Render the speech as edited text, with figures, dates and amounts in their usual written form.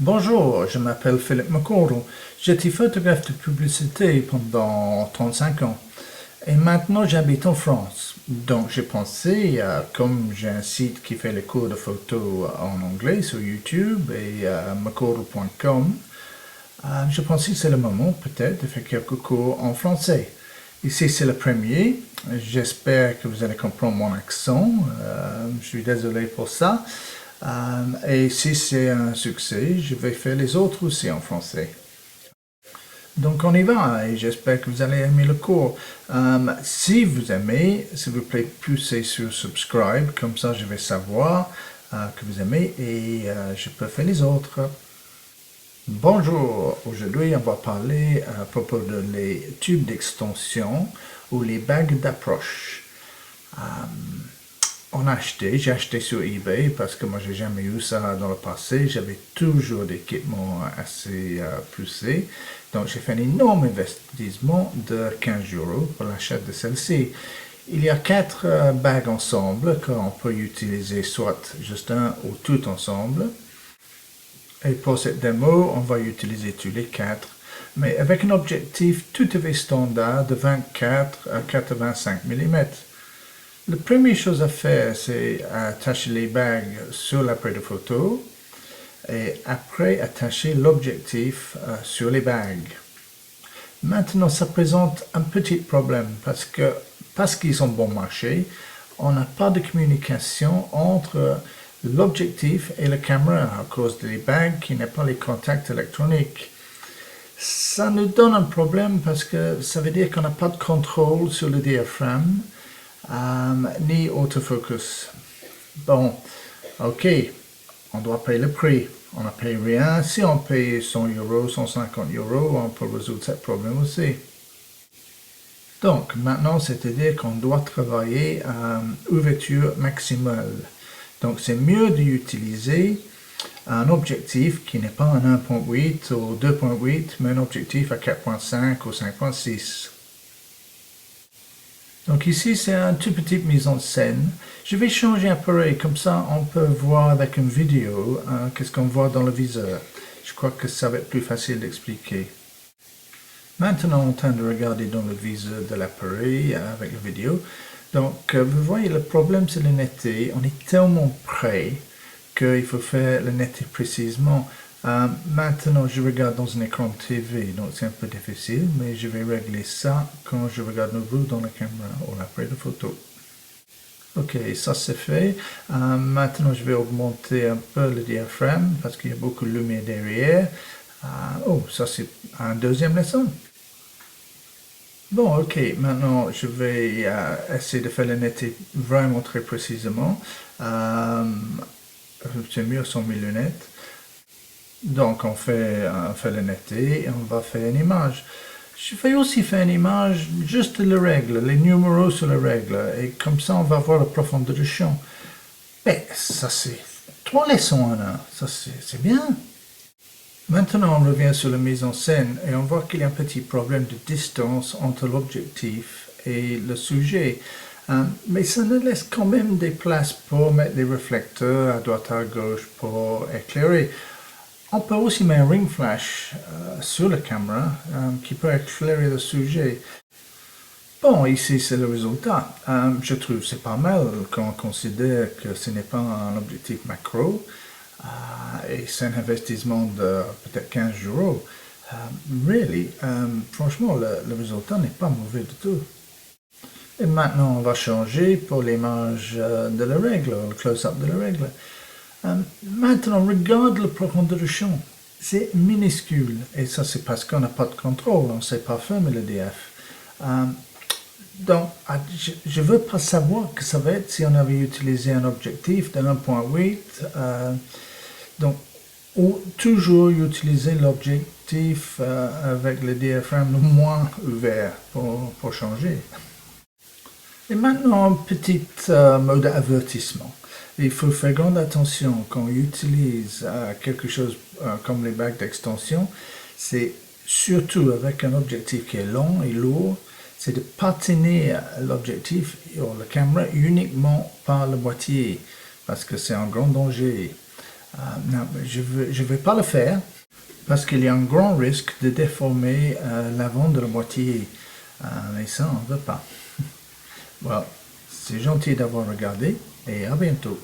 Bonjour, je m'appelle Philippe McCordle. J'étais photographe de publicité pendant 35 ans et maintenant j'habite en France. Donc j'ai pensé, comme j'ai un site qui fait les cours de photo en anglais sur YouTube et mccordle.com, je pensais que c'est le moment peut-être de faire quelques cours en français. Ici c'est le premier. J'espère que vous allez comprendre mon accent. Je suis désolé pour ça. Et si c'est un succès, je vais faire les autres aussi en français. Donc on y va et j'espère que vous allez aimer le cours. Si vous aimez, s'il vous plaît, poussez sur subscribe, comme ça je vais savoir que vous aimez et je peux faire les autres. Bonjour, aujourd'hui on va parler à propos de les tubes d'extension ou les bagues d'approche. J'ai acheté sur eBay parce que moi j'ai jamais eu ça dans le passé. J'avais toujours des équipements assez poussés. Donc j'ai fait un énorme investissement de 15 euros pour l'achat de celle-ci. Il y a quatre bagues ensemble qu'on peut utiliser soit juste un ou tout ensemble. Et pour cette démo, on va utiliser tous les quatre, mais avec un objectif tout à fait standard de 24 à 85 mm. La première chose à faire, c'est attacher les bagues sur l'appareil de photo et après attacher l'objectif sur les bagues. Maintenant, ça présente un petit problème parce qu'ils sont bon marché, on n'a pas de communication entre l'objectif et la caméra à cause des bagues qui n'ont pas les contacts électroniques. Ça nous donne un problème parce que ça veut dire qu'on n'a pas de contrôle sur le diaphragme ni autofocus. Bon, ok, on doit payer le prix. On ne paye rien. Si on paye 100 euros, 150 euros, on peut résoudre ce problème aussi. Donc, maintenant, c'est-à-dire qu'on doit travailler à ouverture maximale. Donc, c'est mieux d'utiliser un objectif qui n'est pas un 1.8 ou 2.8, mais un objectif à 4.5 ou 5.6. Donc ici, c'est une toute petite mise en scène. Je vais changer l'appareil, comme ça on peut voir avec une vidéo qu'est-ce qu'on voit dans le viseur. Je crois que ça va être plus facile d'expliquer. Maintenant, on est en train de regarder dans le viseur de l'appareil avec la vidéo. Donc, vous voyez, le problème c'est la netteté. On est tellement près qu'il faut faire la netteté précisément. Maintenant, je regarde dans un écran TV, donc c'est un peu difficile, mais je vais régler ça quand je regarde nouveau dans la caméra ou l'appareil de photo. Ok, ça c'est fait. Maintenant, je vais augmenter un peu le diaphragme parce qu'il y a beaucoup de lumière derrière. Oh, ça c'est un deuxième leçon. Bon, ok, maintenant je vais essayer de faire la netteté vraiment très précisément. C'est mieux sans mes lunettes. Donc on fait la netteté et on va faire une image. Je vais aussi faire une image juste les règles, les numéros sur les règles. Et comme ça on va voir la profondeur du champ. Mais ça c'est 3 leçons en un, ça c'est bien. Maintenant on revient sur la mise en scène et on voit qu'il y a un petit problème de distance entre l'objectif et le sujet. Mais ça nous laisse quand même des places pour mettre des réflecteurs à droite à gauche pour éclairer. On peut aussi mettre un ring flash sur la caméra qui peut éclairer le sujet. Bon, ici c'est le résultat. Je trouve c'est pas mal quand on considère que ce n'est pas un objectif macro et c'est un investissement de peut-être 15 euros. Franchement, le résultat n'est pas mauvais du tout. Et maintenant, on va changer pour l'image de la règle, le close-up de la règle. Maintenant, regarde la profondeur du champ. C'est minuscule. Et ça, c'est parce qu'on n'a pas de contrôle. On ne sait pas fermer le DF. Donc, je ne veux pas savoir que ça va être si on avait utilisé un objectif de 1.8. Donc, ou toujours utiliser l'objectif avec le diaphragme moins ouvert pour changer. Et maintenant, un petit mot d'avertissement. Il faut faire grande attention quand on utilise quelque chose comme les bagues d'extension. C'est surtout avec un objectif qui est long et lourd, c'est de pas tenir l'objectif ou la caméra uniquement par le boîtier parce que c'est un grand danger. Non, je vais pas le faire parce qu'il y a un grand risque de déformer l'avant de la boîtier. Et ça, on ne veut pas. Well, c'est gentil d'avoir regardé et à bientôt.